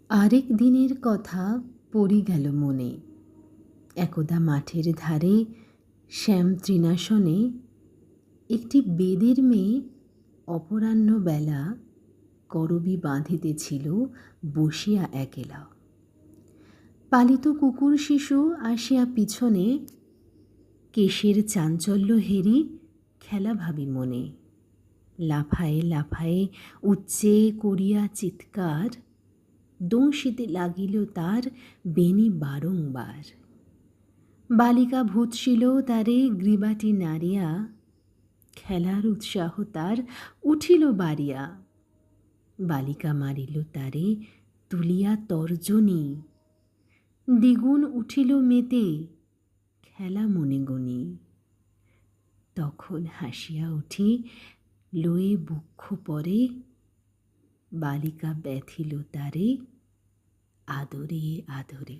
আরেক দিনের কথা পড়ি গেল মনে। একদা মাঠের ধারে শ্যাম তৃণাসনে একটি বেদের মেয়ে অপরাহ্ন বেলা করবী বাঁধিতেছিল বসিয়া একেলা। পালিত কুকুর শিশু আসিয়া পিছনে কেশের চাঞ্চল্য হেরি খেলা ভাবি মনে। লাফায়ে লাফায়ে উচ্চে করিয়া চিৎকার দংশিতে লাগিল তার বেণী বারংবার। বালিকা ভূতশীল তারে গ্রীবাটি নাড়িয়া খেলার উৎসাহ তার উঠিল বাড়িয়া। বালিকা মারিল তারে তুলিয়া তর্জনী, দ্বিগুণ উঠিল মেতে খেলা মনে গনি। তখন হাসিয়া উঠি লয়ে বক্ষ পরে বালিকা ব্যথিল তারে আদরে আদরে।